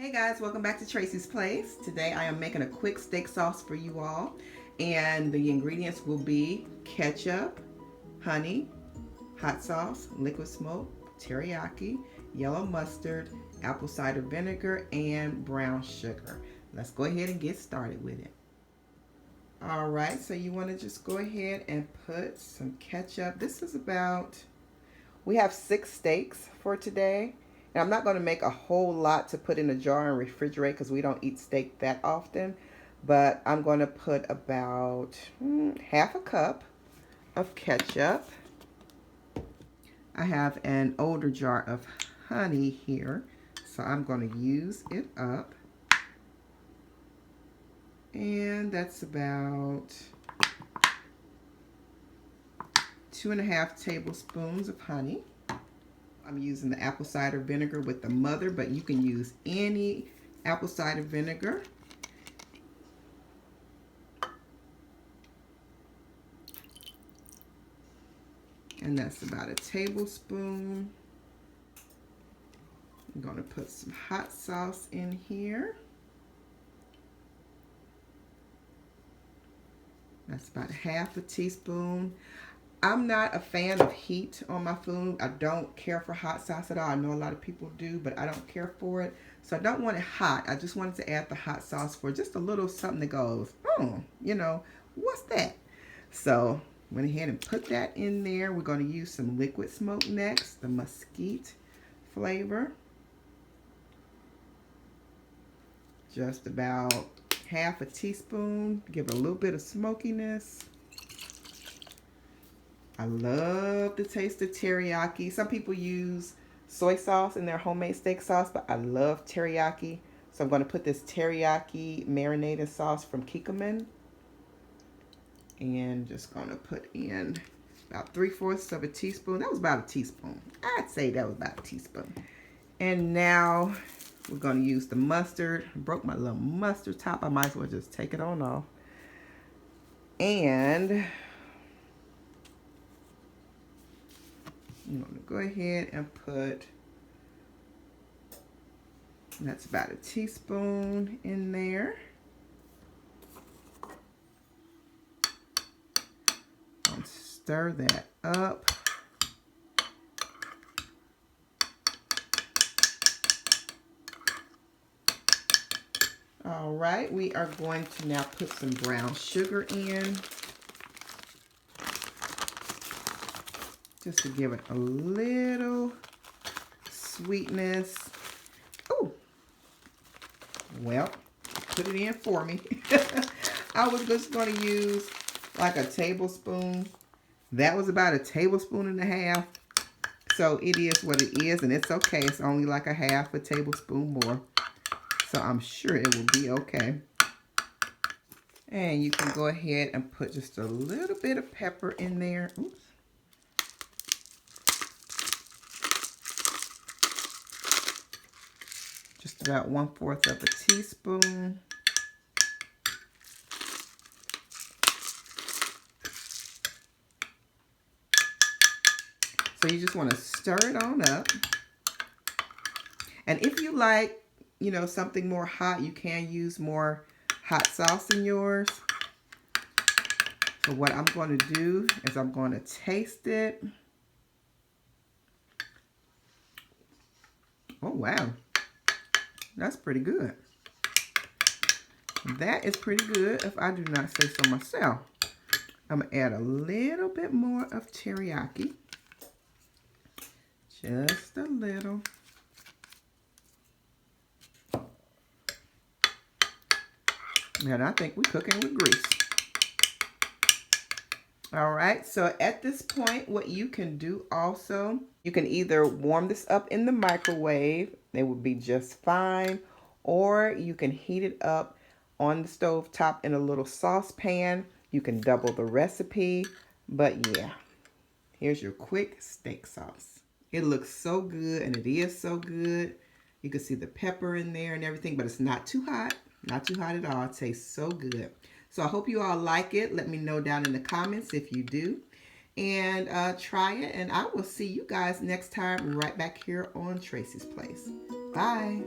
Hey guys, welcome back to Tracie's Place. Today I am making a quick steak sauce for you all, and the ingredients will be ketchup, honey, hot sauce, liquid smoke, teriyaki, yellow mustard, apple cider vinegar, and brown sugar. Let's go ahead and get started with it. Alright, so you want to just go ahead and put some ketchup. We have 6 steaks for today. And I'm not going to make a whole lot to put in a jar and refrigerate because we don't eat steak that often. But I'm going to put about half a cup of ketchup. I have an older jar of honey here, so I'm going to use it up. And that's about 2½ tablespoons of honey. I'm using the apple cider vinegar with the mother, but you can use any apple cider vinegar. And that's about a tablespoon. I'm going to put some hot sauce in here. That's about ½ teaspoon. I'm not a fan of heat on my food. I don't care for hot sauce at all. I know a lot of people do, but I don't care for it. So I don't want it hot. I just wanted to add the hot sauce for just a little something that goes, oh, you know, what's that? So went ahead and put that in there. We're going to use some liquid smoke next, the mesquite flavor. Just about ½ teaspoon. Give it a little bit of smokiness. I love the taste of teriyaki. Some people use soy sauce in their homemade steak sauce, but I love teriyaki. So I'm going to put this teriyaki marinated sauce from Kikkoman. And just going to put in about 3/4 teaspoon. That was about a teaspoon. I'd say that was about a teaspoon. And now we're going to use the mustard. I broke my little mustard top. I might as well just take it on off. And I'm going to go ahead and put, that's about a teaspoon in there. And stir that up. All right, we are going to now put some brown sugar in, just to give it a little sweetness. Oh, well, put it in for me. I was just going to use like a tablespoon. That was about 1.5 tablespoons. So it is what it is, and it's okay. It's only like a ½ tablespoon more. So I'm sure it will be okay. And you can go ahead and put just a little bit of pepper in there. Oops. Just about 1/4 teaspoon. So you just want to stir it on up. And if you like, you know, something more hot, you can use more hot sauce in yours. So what I'm going to do is I'm going to taste it. Oh, wow. That's pretty good. That is pretty good if I do not say so myself. I'm going to add a little bit more of teriyaki. Just a little. And I think we're cooking with grease. All right, so at this point, what you can do also, you can either warm this up in the microwave, it would be just fine, or you can heat it up on the stove top in a little saucepan. You can double the recipe, but yeah, here's your quick steak sauce. It looks so good, and it is so good. You can see the pepper in there and everything, but it's not too hot. Not too hot at all. It tastes so good. So I hope you all like it. Let me know down in the comments if you do. And try it. And I will see you guys next time right back here on Tracie's Place. Bye.